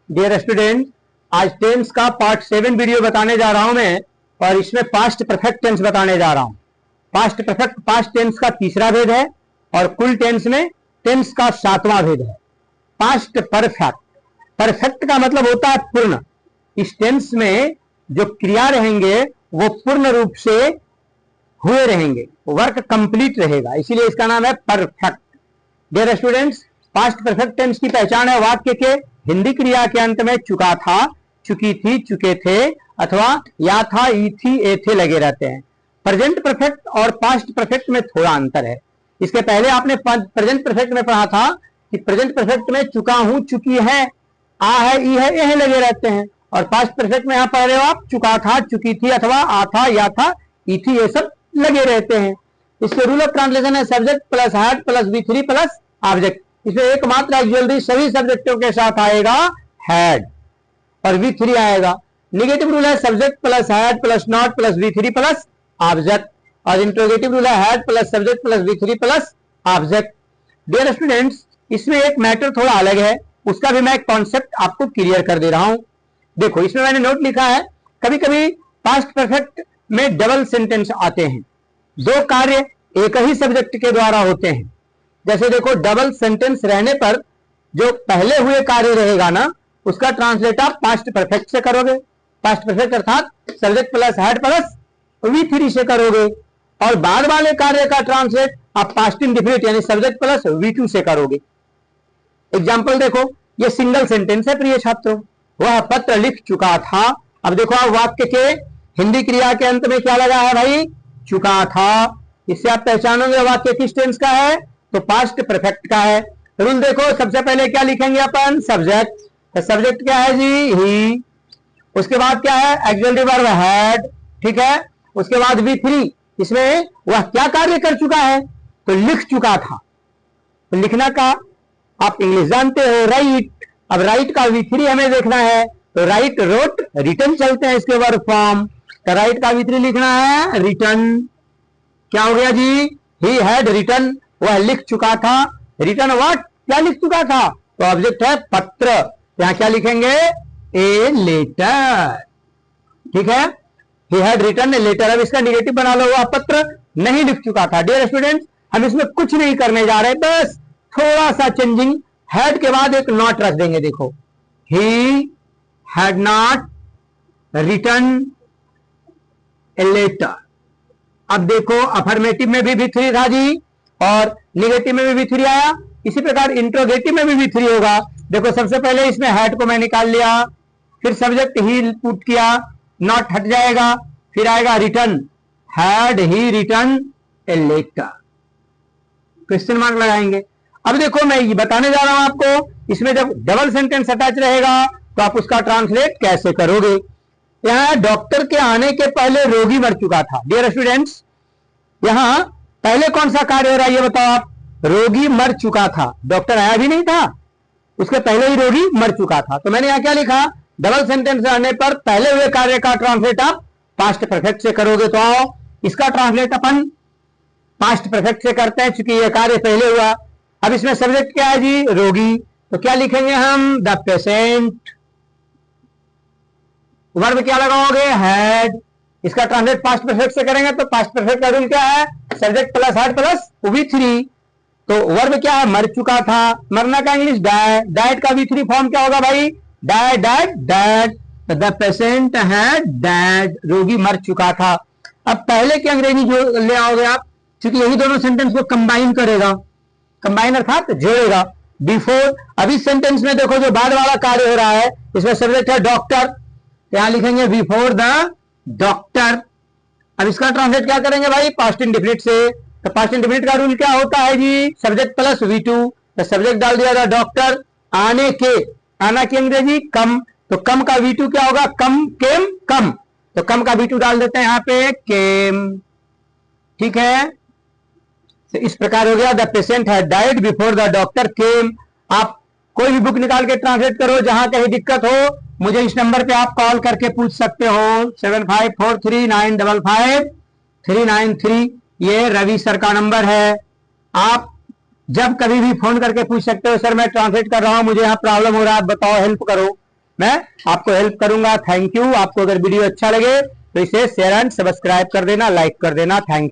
Dear student, आज tense का part 7 video बताने जा रहा हूं मैं, और इसमें पास्ट परफेक्ट टेंस बताने जा रहा हूं। पास्ट टेंस का तीसरा भेद है और कुल टेंस में टेंस का 7वां भेद है। पास्ट परफेक्ट, परफेक्ट का मतलब होता है पूर्ण। इस टेंस में जो क्रिया रहेंगे वो पूर्ण रूप से हुए रहेंगे, वर्क कंप्लीट रहेगा, इसीलिए इसका नाम है perfect. Dear students, past perfect tense की पहचान है वाक्य के हिंदी क्रिया के अंत में चुका था, चुकी थी, चुके थे अथवा या था, ई थी, ए थे लगे रहते हैं। प्रेजेंट परफेक्ट और पास्ट परफेक्ट में थोड़ा अंतर है। इसके पहले आपने प्रेजेंट परफेक्ट में पढ़ा था कि प्रेजेंट परफेक्ट में चुका हूं, चुकी है, आ है, ई है, ए है लगे रहते हैं, और पास्ट परफेक्ट में यहां पढ़ रहे हो आप चुका था, चुकी थी अथवा आ था, या था, ई थी, ये सब लगे रहते हैं। इसके रूल ऑफ ट्रांसलेशन है subject plus had plus V3 plus object. इसमें एकमात्र एक्चुअली सभी सब्जेक्टों के साथ आएगा हैड और V3 आएगा। निगेटिव रूल है subject plus had plus not plus V3 plus object, और इंट्रोगेटिव रूल है had plus subject plus V3 plus object. Dear students, इसमें एक मैटर थोड़ा अलग है, उसका भी मैं एक कॉन्सेप्ट आपको क्लियर कर दे रहा हूं। देखो, इसमें मैंने नोट लिखा है, कभी कभी पास्ट परफेक्ट में डबल सेंटेंस आते हैं, दो कार्य एक ही सब्जेक्ट के द्वारा होते हैं। जैसे देखो, डबल सेंटेंस रहने पर जो पहले हुए कार्य रहेगा ना, उसका ट्रांसलेट आप पास्ट परफेक्ट से करोगे। पास्ट परफेक्ट अर्थात subject plus had plus V3 से करोगे, और बाद वाले कार्य का ट्रांसलेट आप पास्ट इंडेफिनिट यानी सब्जेक्ट प्लस V2 से करोगे। एग्जाम्पल देखो, ये सिंगल सेंटेंस है प्रिय छात्रों, वह पत्र लिख चुका था। अब देखो, आप वाक्य के हिंदी क्रिया के अंत में क्या लगा है भाई, चुका था। इससे आप पहचानोगे वाक्य किस टेंस का है, तो पास्ट परफेक्ट का है। रूल देखो, सबसे पहले क्या लिखेंगे अपन, सब्जेक्ट। तो सब्जेक्ट क्या है जी, ही। उसके बाद क्या है, एक्सुअल वर्ब हैड, ठीक है। उसके बाद V3, इसमें वह क्या कार्य कर चुका है, तो लिख चुका था। तो लिखना का आप इंग्लिश जानते हो, राइट। अब राइट का V3 हमें देखना है, तो राइट, रोट, रिटर्न चलते हैं इसके वर्ब फॉर्म। तो राइट का V3 लिखना है रिटर्न। क्या हो गया जी, ही हैड रिटर्न, वह लिख चुका था। रिटर्न व्हाट, क्या लिख चुका था, तो ऑब्जेक्ट है पत्र, यहां क्या लिखेंगे, ए लेटर, ठीक है। He had return a letter. अब इसका निगेटिव बना लो, वह पत्र नहीं लिख चुका था। डियर स्टूडेंट्स, हम इसमें कुछ नहीं करने जा रहे, बस थोड़ा सा चेंजिंग, हैड के बाद एक नॉट रख देंगे। देखो, he had not return a letter. अब देखो, अफर्मेटिव में भी V3 था जी, और निगेटिव में भी V3 आया। इसी प्रकार इंट्रोगेटिव में भी V3 होगा। देखो, सबसे पहले इसमें हैड को मैं निकाल लिया, फिर सब्जेक्ट ही पुट किया, नॉट हट जाएगा, फिर आएगा return, had he return a letter, question mark लगाएंगे। अब देखो, मैं ये बताने जा रहा हूं आपको, इसमें जब डबल सेंटेंस अटैच रहेगा तो आप उसका ट्रांसलेट कैसे करोगे। यहां डॉक्टर के आने के पहले रोगी मर चुका था। डियर स्टूडेंट्स, यहां पहले कौन सा कार्य हो रहा है ये बताओ आप, रोगी मर चुका था, डॉक्टर आया भी नहीं था, उसके पहले ही रोगी मर चुका था। तो मैंने यहां क्या लिखा, डबल सेंटेंस रहने पर पहले हुए कार्य का ट्रांसलेट आप पास्ट परफेक्ट से करोगे। तो आओ, इसका ट्रांसलेट अपन पास्ट परफेक्ट से करते हैं, क्योंकि यह कार्य पहले हुआ। अब इसमें सब्जेक्ट क्या है जी, रोगी, तो क्या लिखेंगे हम, द पेशेंट। वर्ब क्या लगाओगे, हैड। इसका ट्रांसलेट पास्ट परफेक्ट से करेंगे, तो पास्ट परफेक्ट का रूल क्या है, subject plus had plus V3। तो वर्ब क्या है, मर चुका था, मरना का इंग्लिश डाइड, डाइड का V3 फॉर्म क्या होगा भाई, died, died, dad. The patient had died, रोगी मर चुका था। अब पहले की अंग्रेजी जो ले आओगे आप, क्योंकि यही दोनों सेंटेंस को कंबाइन करेगा, कंबाइन अर्थात जोड़ेगा। बिफोर, अभी सेंटेंस में देखो जो बाद वाला कार्य हो रहा है, इसमें सब्जेक्ट है डॉक्टर, यहां लिखेंगे बिफोर द डॉक्टर। अब इसका ट्रांसलेट क्या करेंगे भाई, पास्ट इंडेफिनिट से। तो पास्ट इंडेफिनिट का रूल क्या होता है जी, सब्जेक्ट प्लस V2। तो सब्जेक्ट डाल दिया था डॉक्टर, आने के, आना की अंग्रेजी कम, तो कम का V2 क्या होगा, कम, केम, कम। तो कम का V2 डाल देते हैं यहां पे, केम, ठीक है। तो इस प्रकार हो गया, the patient had died before the doctor केम। आप कोई भी बुक निकाल के ट्रांसलेट करो, जहां कहीं दिक्कत हो मुझे इस नंबर पे आप कॉल करके पूछ सकते हो, 7543955393। ये रवि सर का नंबर है। आप जब कभी भी फोन करके पूछ सकते हो, सर मैं ट्रांसलेट कर रहा हूं, मुझे यहाँ प्रॉब्लम हो रहा है, बताओ, हेल्प करो। मैं आपको हेल्प करूंगा। Thank you. आपको अगर वीडियो अच्छा लगे तो इसे शेयर एंड सब्सक्राइब कर देना, लाइक कर देना। Thank you.